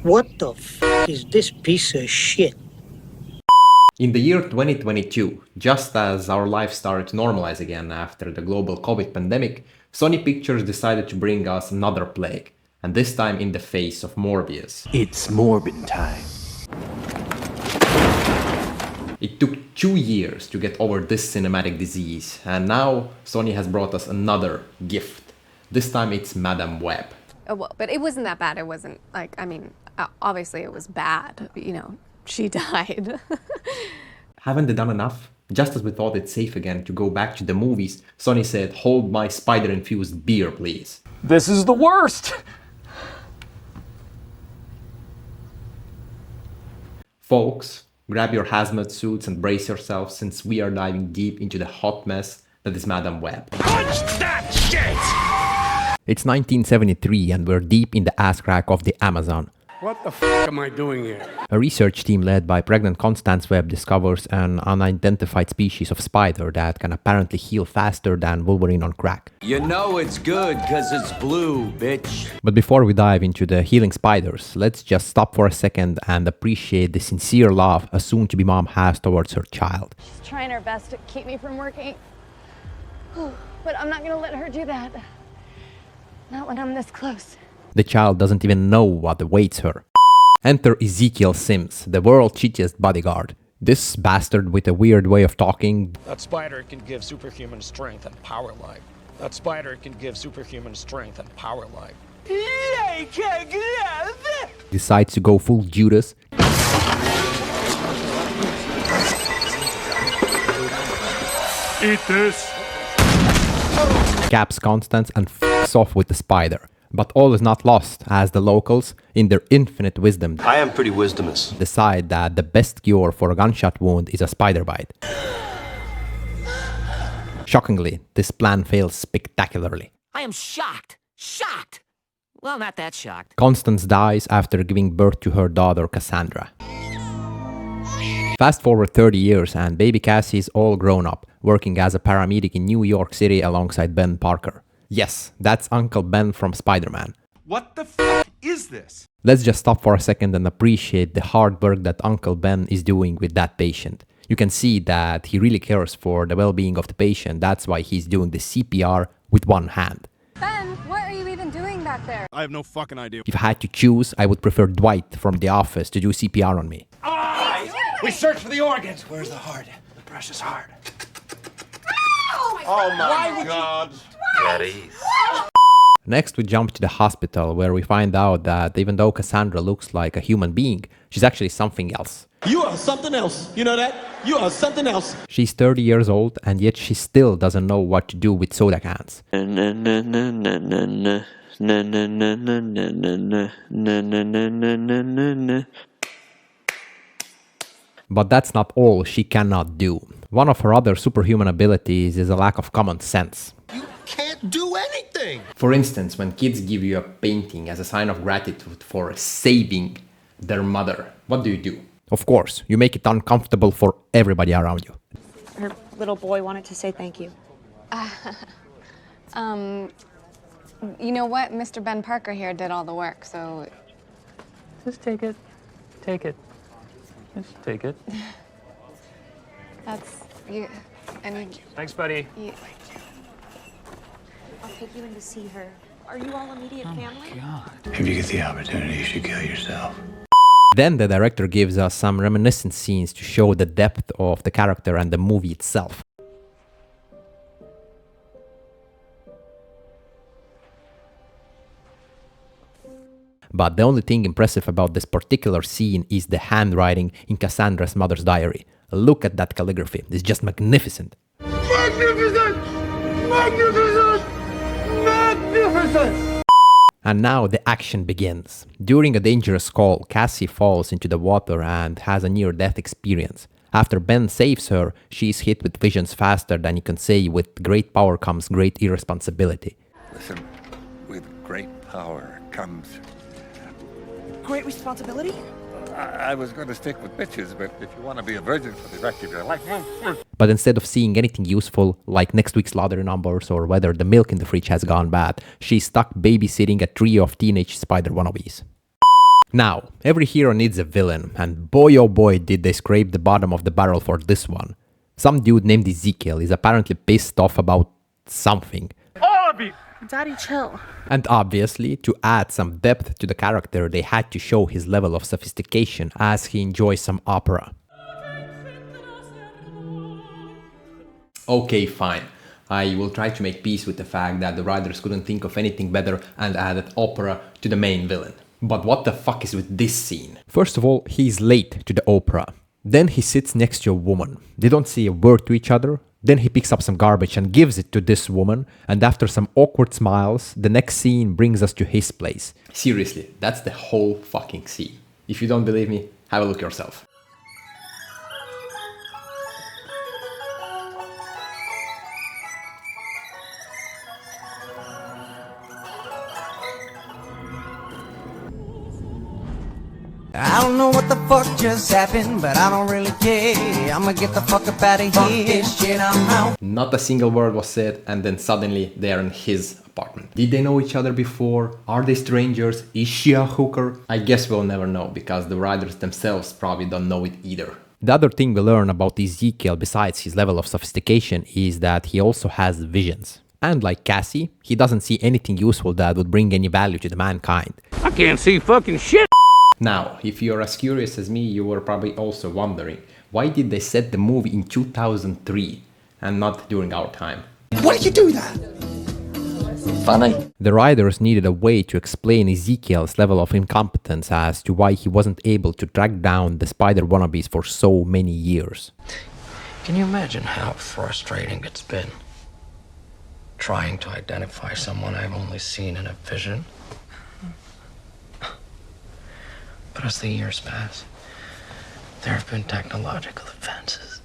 What the is this piece of shit? In the year 2022, just as our life started to normalize again after the global COVID pandemic, Sony Pictures decided to bring us another plague, and this time in the face of Morbius. It's Morbin time. It took 2 years to get over this cinematic disease, and now Sony has brought us another gift. This time it's Madame Web. Oh, well, but it wasn't that bad. It wasn't like, I mean, obviously it was bad, you know, she died. Haven't they done enough? Just as we thought it's safe again to go back to the movies, Sony said, "Hold my spider-infused beer, please." This is the worst! Folks, grab your hazmat suits and brace yourselves since we are diving deep into the hot mess that is Madame Web. Punch that shit! It's 1973 and we're deep in the ass crack of the Amazon. What the f am I doing here? A research team led by pregnant Constance Webb discovers an unidentified species of spider that can apparently heal faster than Wolverine on crack. You know it's good because it's blue, bitch. But before we dive into the healing spiders, let's just stop for a second and appreciate the sincere love a soon-to-be mom has towards her child. She's trying her best to keep me from working. But I'm not gonna let her do that. Not when I'm this close. The child doesn't even know what awaits her. Enter Ezekiel Sims, the world's cheatiest bodyguard. This bastard with a weird way of talking. That spider can give superhuman strength and power like. That spider can give superhuman strength and power like. Decides to go full Judas. Eat this! Caps Constance and f***s off with the spider. But all is not lost, as the locals, in their infinite wisdom, I am pretty wisdomous. decide that the best cure for a gunshot wound is a spider bite. Shockingly, this plan fails spectacularly. I am shocked. Shocked. Well, not that shocked. Constance dies after giving birth to her daughter Cassandra. Fast forward 30 years and baby Cassie is all grown up, working as a paramedic in New York City alongside Ben Parker. Yes, that's Uncle Ben from Spider-Man. What the f is this? Let's just stop for a second and appreciate the hard work that Uncle Ben is doing with that patient. You can see that he really cares for the well-being of the patient. That's why he's doing the CPR with one hand. Ben, what are you even doing back there? I have no fucking idea. If I had to choose, I would prefer Dwight from The Office to do CPR on me. We search for the organs! Where's the heart? The precious heart. Oh my god. Next, we jump to the hospital where we find out that even though Cassandra looks like a human being, she's actually something else. You are something else. You know that? You are something else. She's 30 years old and yet she still doesn't know what to do with soda cans. But that's not all she cannot do. One of her other superhuman abilities is a lack of common sense. You can't do anything. For instance, when kids give you a painting as a sign of gratitude for saving their mother, what do? Of course, you make it uncomfortable for everybody around you. Her little boy wanted to say thank you. You know what? Mr. Ben Parker here did all the work, so... Just take it. Take it. Just take it. That's... you... I mean... Thanks, buddy. You, I'll take you in to see her. Are you all immediate family? God. If you get the opportunity, you should kill yourself. Then the director gives us some reminiscent scenes to show the depth of the character and the movie itself. But the only thing impressive about this particular scene is the handwriting in Cassandra's mother's diary. Look at that calligraphy, it's just magnificent. Magnificent! Magnificent! Magnificent! And now the action begins. During a dangerous call, Cassie falls into the water and has a near-death experience. After Ben saves her, she is hit with visions faster than you can say. With great power comes great irresponsibility. Listen, with great power comes... Great responsibility? I was going to stick with bitches, but if you want to be a virgin for the rest of your life... But instead of seeing anything useful, like next week's lottery numbers or whether the milk in the fridge has gone bad, she's stuck babysitting a trio of teenage spider wannabes. Now, every hero needs a villain, and boy oh boy did they scrape the bottom of the barrel for this one. Some dude named Ezekiel is apparently pissed off about something. All of you! Daddy, chill. And obviously, to add some depth to the character, they had to show his level of sophistication as he enjoys some opera. Okay, fine. I will try to make peace with the fact that the writers couldn't think of anything better and added opera to the main villain. But what the fuck is with this scene? First of all, he's late to the opera. Then he sits next to a woman. They don't say a word to each other. Then he picks up some garbage and gives it to this woman, and after some awkward smiles, the next scene brings us to his place. Seriously, that's the whole fucking scene. If you don't believe me, have a look yourself. I don't know what the fuck just happened, but I don't really care. I'ma get the fuck up out of here. Fuck this shit, I'm out. Not a single word was said, and then suddenly they are in his apartment. Did they know each other before? Are they strangers? Is she a hooker? I guess we'll never know, because the writers themselves probably don't know it either. The other thing we learn about Ezekiel besides his level of sophistication is that he also has visions. And like Cassie, he doesn't see anything useful that would bring any value to the mankind. I can't see fucking shit. Now, if you're as curious as me, you were probably also wondering, why did they set the movie in 2003 and not during our time? Why did you do that? Funny. The writers needed a way to explain Ezekiel's level of incompetence as to why he wasn't able to track down the spider wannabes for so many years. Can you imagine how frustrating it's been trying to identify someone I've only seen in a vision? But as the years pass, there have been technological advances.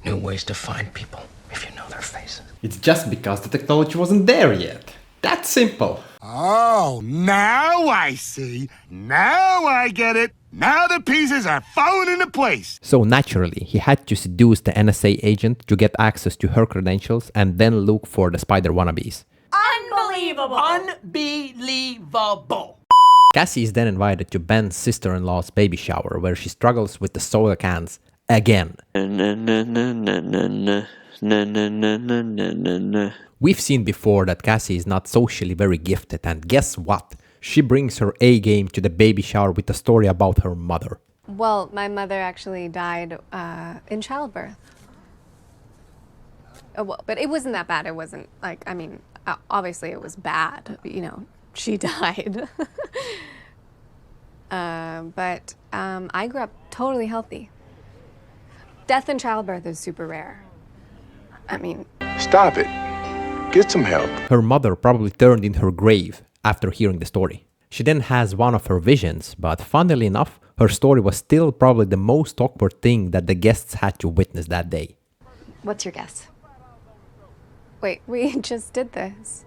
New ways to find people if you know their faces. It's just because the technology wasn't there yet. That's simple. Oh, now I see. Now I get it. Now the pieces are falling into place. So naturally, he had to seduce the NSA agent to get access to her credentials and then look for the spider wannabes. Unbelievable! Unbelievable! Cassie is then invited to Ben's sister-in-law's baby shower, where she struggles with the soda cans again. We've seen before that Cassie is not socially very gifted, and guess what? She brings her A game to the baby shower with a story about her mother. Well, my mother actually died in childbirth. Well, but it wasn't that bad. It wasn't like, I mean, obviously it was bad, you know. She died. But I grew up totally healthy. Death in childbirth is super rare. I mean... Stop it. Get some help. Her mother probably turned in her grave after hearing the story. She then has one of her visions, but funnily enough, her story was still probably the most awkward thing that the guests had to witness that day. What's your guess? Wait, we just did this.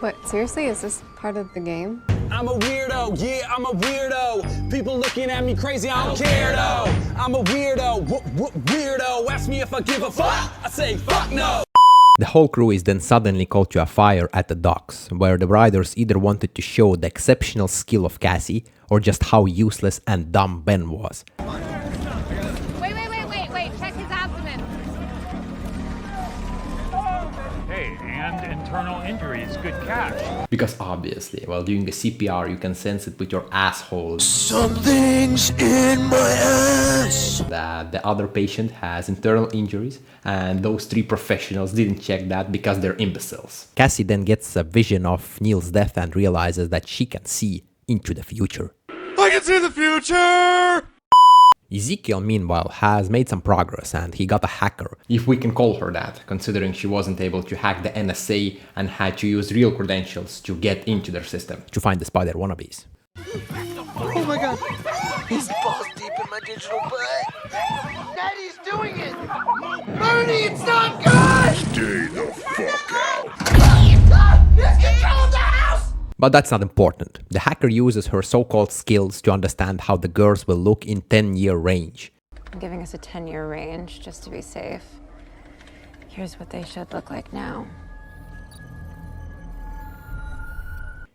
What, seriously? Is this part of the game? I'm a weirdo, yeah, I'm a weirdo. People looking at me crazy, I don't care though. I'm a weirdo, weirdo. Ask me if I give a fuck, I say fuck no. The whole crew is then suddenly called to a fire at the docks, where the writers either wanted to show the exceptional skill of Cassie, or just how useless and dumb Ben was. Wait, check his abdomen. Hey, and internal injuries, good catch. Because obviously, while doing a CPR, you can sense it with your asshole. Something's in my ass. That the other patient has internal injuries, and those three professionals didn't check that because they're imbeciles. Cassie then gets a vision of Neil's death and realizes that she can see into the future. I can see the future! Ezekiel, meanwhile, has made some progress, and he got a hacker, if we can call her that, considering she wasn't able to hack the NSA and had to use real credentials to get into their system to find the spider wannabes. Oh my god. He's balls deep in my digital butt. Daddy's doing it. Bernie, it's not good. Stay the fuck out. Let's get But that's not important. The hacker uses her so-called skills to understand how the girls will look in 10-year range. I'm giving us a 10-year range just to be safe. Here's what they should look like now.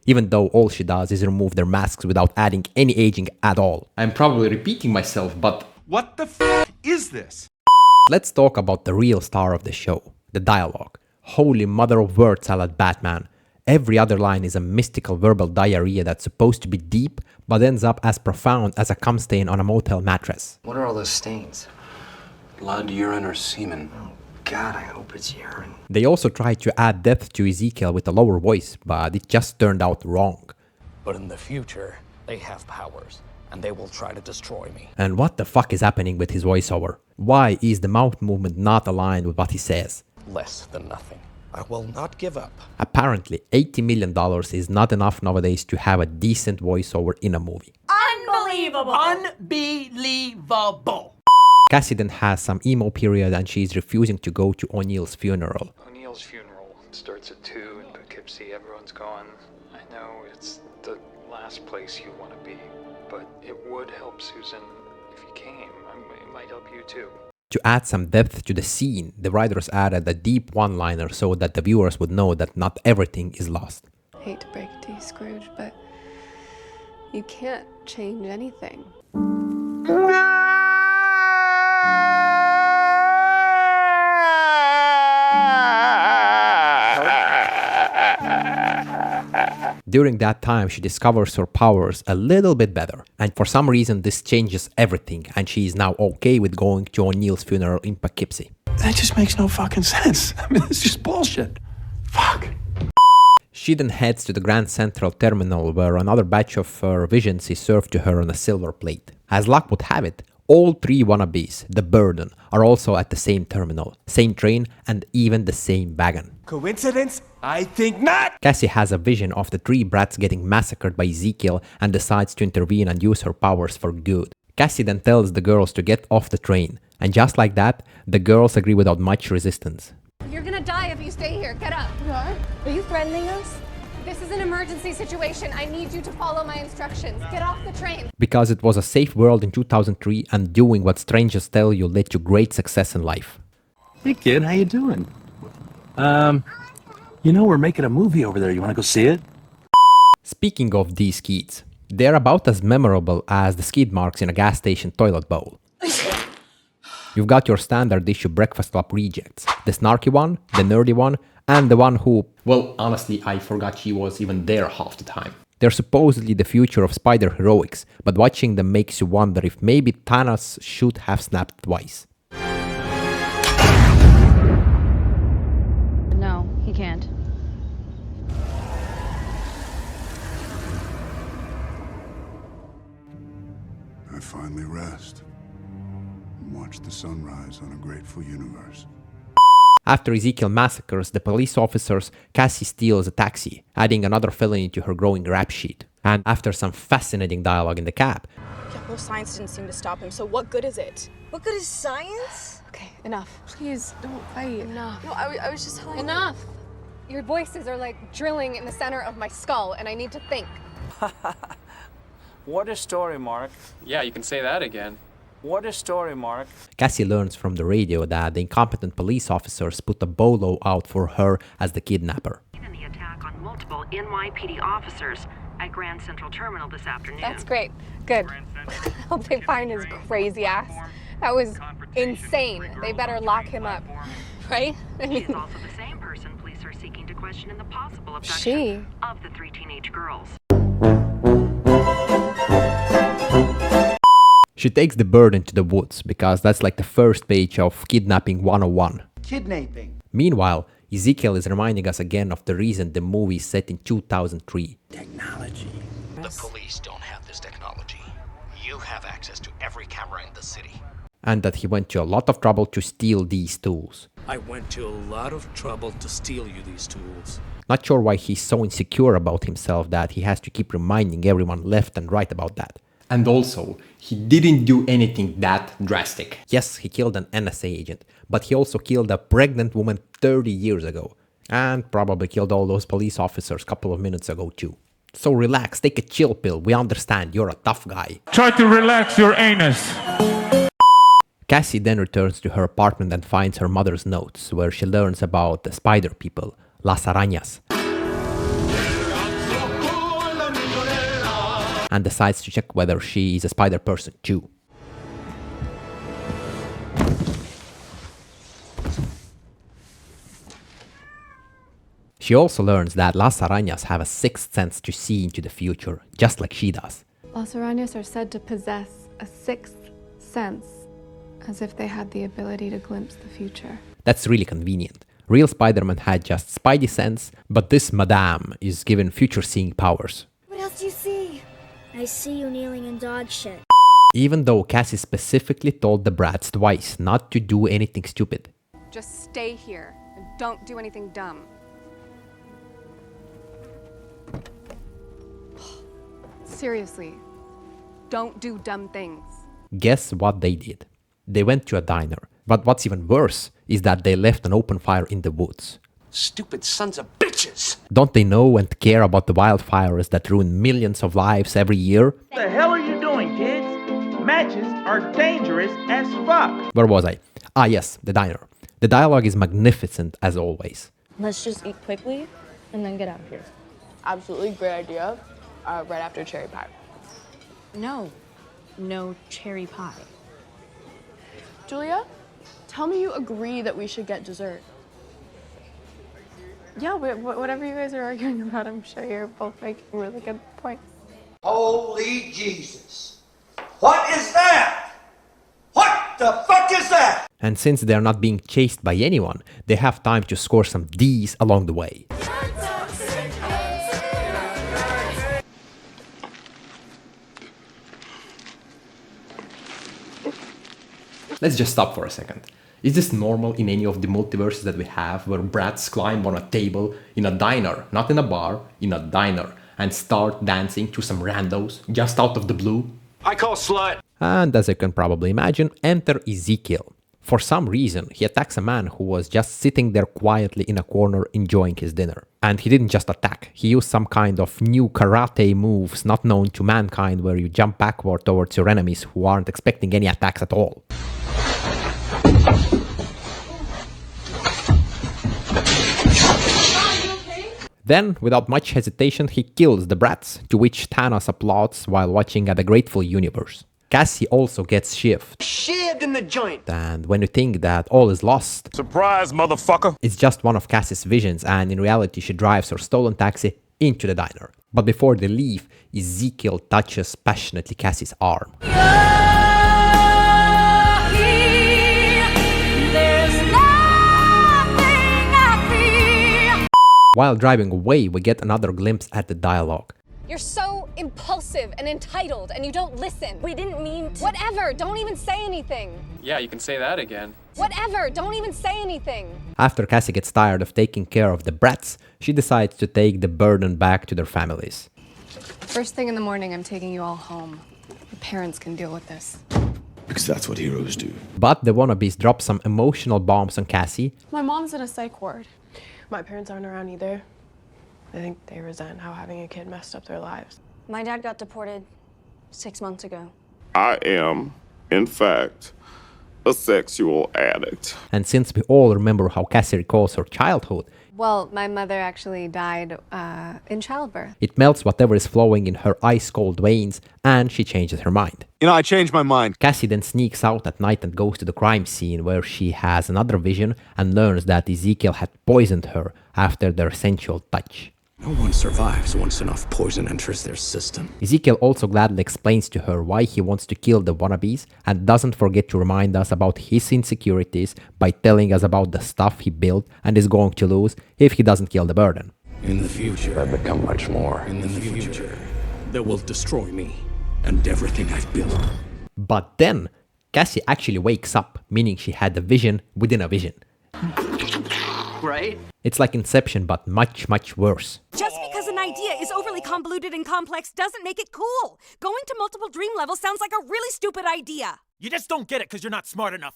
Even though all she does is remove their masks without adding any aging at all. I'm probably repeating myself, but What the f is this? let's talk about the real star of the show, the dialogue. Holy mother of word salad, Batman. Every other line is a mystical verbal diarrhea that's supposed to be deep, but ends up as profound as a cum stain on a motel mattress. What are all those stains? Blood, urine, or semen? Oh, God, I hope it's urine. They also tried to add depth to Ezekiel with a lower voice, but it just turned out wrong. But in the future, they have powers, and they will try to destroy me. And what the fuck is happening with his voiceover? Why is the mouth movement not aligned with what he says? Less than nothing. I will not give up. Apparently, $80 million is not enough nowadays to have a decent voiceover in a movie. Unbelievable! Unbelievable! Cassie then has some emo period and she's refusing to go to O'Neill's funeral. O'Neill's funeral starts at 2 in Poughkeepsie. Everyone's gone. I know it's the last place you want to be, but it would help Susan if you came. It might help you too. To add some depth to the scene, the writers added a deep one-liner so that the viewers would know that not everything is lost. I hate to break it to you, Scrooge, but you can't change anything. During that time, she discovers her powers a little bit better, and for some reason this changes everything, and she is now okay with going to O'Neill's funeral in Poughkeepsie. That just makes no fucking sense. I mean, it's just bullshit. Fuck. She then heads to the Grand Central Terminal where another batch of her visions is served to her on a silver plate. As luck would have it, all three wannabes, the Burden, are also at the same terminal, same train, and even the same wagon. Coincidence? I think not! Cassie has a vision of the three brats getting massacred by Ezekiel and decides to intervene and use her powers for good. Cassie then tells the girls to get off the train, and just like that, the girls agree without much resistance. You're gonna die if you stay here. Get up. You are? Are you threatening us? This is an emergency situation. I need you to follow my instructions. Get off the train. Because it was a safe world in 2003 and doing what strangers tell you led to great success in life. Hey kid, how you doing? You know we're making a movie over there. You want to go see it? Speaking of these kids, they're about as memorable as the skid marks in a gas station toilet bowl. You've got your standard issue Breakfast Club rejects. The snarky one, the nerdy one, and the one who... Well, honestly, I forgot she was even there half the time. They're supposedly the future of spider heroics, but watching them makes you wonder if maybe Thanos should have snapped twice. No, he can't. I finally rest and watch the sunrise on a grateful universe. After Ezekiel massacres the police officers, Cassie steals a taxi, adding another felony to her growing rap sheet. And after some fascinating dialogue in the cab... Yeah, well, science didn't seem to stop him, so what good is it? What good is science? Okay, enough. Please, don't fight. Enough. No, I was just telling Enough! Your voices are like drilling in the center of my skull, and I need to think. What a story, Mark. Yeah, you can say that again. What a story, Mark. Cassie learns from the radio that the incompetent police officers put a bolo out for her as the kidnapper. In the attack on multiple NYPD officers at Grand Central Terminal this afternoon. That's great. Good. I hope they find his crazy ass. That was insane. They better lock him up. Right? I mean, She is also the same person police are seeking to question in the possible abduction of the 3 teenage girls. She takes the bird into the woods because that's like the first page of Kidnapping 101. Kidnapping. Meanwhile, Ezekiel is reminding us again of the reason the movie is set in 2003. Technology. The police don't have this technology. You have access to every camera in the city. And that he went to a lot of trouble to steal these tools. I went to a lot of trouble to steal you these tools. Not sure why he's so insecure about himself that he has to keep reminding everyone left and right about that. And also, he didn't do anything that drastic. Yes, he killed an NSA agent, but he also killed a pregnant woman 30 years ago. And probably killed all those police officers a couple of minutes ago too. So relax, take a chill pill, we understand, you're a tough guy. Try to relax your anus. Cassie then returns to her apartment and finds her mother's notes, where she learns about the spider people, Las Arañas, and decides to check whether she is a spider person too. She also learns that Las Arañas have a sixth sense to see into the future, just like she does. Las Arañas are said to possess a sixth sense, as if they had the ability to glimpse the future. That's really convenient. Real Spider-Man had just spidey sense, but this madame is given future-seeing powers. What else do you see? I see you kneeling in dog shit. Even though Cassie specifically told the brats twice not to do anything stupid. Just stay here and don't do anything dumb. Seriously, don't do dumb things. Guess what they did? They went to a diner. But what's even worse is that they left an open fire in the woods. Stupid sons of bitches! Don't they know and care about the wildfires that ruin millions of lives every year? What the hell are you doing, kids? Matches are dangerous as fuck. Where was I? Ah yes, the diner. The dialogue is magnificent as always. Let's just eat quickly and then get out of here. Absolutely great idea. Right after cherry pie. No cherry pie. Julia, tell me you agree that we should get dessert. Yeah, whatever you guys are arguing about, I'm sure you're both making really good points. Holy Jesus. What is that? What the fuck is that? And since they're not being chased by anyone, they have time to score some D's along the way. Let's just stop for a second. Is this normal in any of the multiverses that we have, where brats climb on a table in a diner, not in a bar, in a diner, and start dancing to some randos just out of the blue? I call slut! And as you can probably imagine, enter Ezekiel. For some reason, he attacks a man who was just sitting there quietly in a corner enjoying his dinner. And he didn't just attack, he used some kind of new karate moves not known to mankind, where you jump backward towards your enemies who aren't expecting any attacks at all. Then, without much hesitation, he kills the brats, to which Thanos applauds while watching at the Grateful Universe. Cassie also gets shivved in the joint! And when you think that all is lost, surprise, motherfucker! It's just one of Cassie's visions, and in reality she drives her stolen taxi into the diner. But before they leave, Ezekiel touches passionately Cassie's arm. While driving away, we get another glimpse at the dialogue. You're so impulsive and entitled, and you don't listen. We didn't mean to. Whatever, don't even say anything. Yeah, you can say that again. Whatever, don't even say anything. After Cassie gets tired of taking care of the brats, she decides to take the burden back to their families. First thing in the morning, I'm taking you all home. Your parents can deal with this. Because that's what heroes do. But the wannabes drop some emotional bombs on Cassie. My mom's in a psych ward. My parents aren't around either. I think they resent how having a kid messed up their lives. My dad got deported 6 months ago. I am, in fact, a sexual addict. And since we all remember how Cassie recalls her childhood, Well, my mother actually died in childbirth. it melts whatever is flowing in her ice-cold veins, and she changes her mind. You know, I changed my mind. Cassie then sneaks out at night and goes to the crime scene, where she has another vision and learns that Ezekiel had poisoned her after their sensual touch. No one survives once enough poison enters their system. Ezekiel also gladly explains to her why he wants to kill the wannabes, and doesn't forget to remind us about his insecurities by telling us about the stuff he built and is going to lose if he doesn't kill the burden. In the future, I've become much more. In the future, they will destroy me and everything I've built. But then, Cassie actually wakes up, meaning she had a vision within a vision. Right? It's like Inception, but much, much worse. Just because an idea is overly convoluted and complex doesn't make it cool. Going to multiple dream levels sounds like a really stupid idea. You just don't get it because you're not smart enough.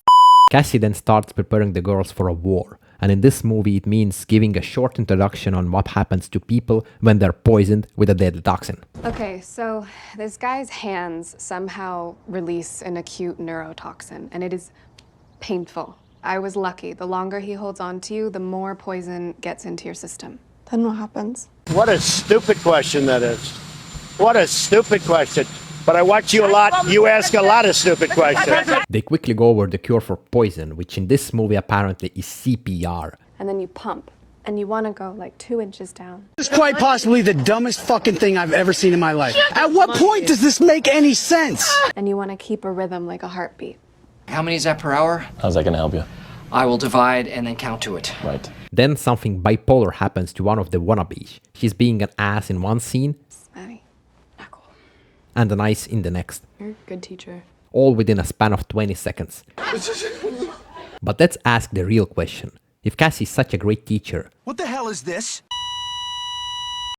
Cassie then starts preparing the girls for a war, And in this movie, it means giving a short introduction on what happens to people when they're poisoned with a deadly toxin. Okay, so this guy's hands somehow release an acute neurotoxin, and it is painful. I was lucky. The longer he holds on to you, the more poison gets into your system. Then what happens? What a stupid question that is. What a stupid question. But I watch you a lot. You ask a lot of stupid questions. They quickly go over the cure for poison, which in this movie apparently is CPR. And then you pump. And you want to go like 2 inches down. This is quite possibly the dumbest fucking thing I've ever seen in my life. At what point does this make any sense? And you want to keep a rhythm like a heartbeat. How many is that per hour? How's that gonna help you? I will divide and then count to it. Right. Then something bipolar happens to one of the wannabes. She's being an ass in one scene and a nice in the next. You're a good teacher. All within a span of 20 seconds. But let's ask the real question. If Cassie's such a great teacher, what the hell is this?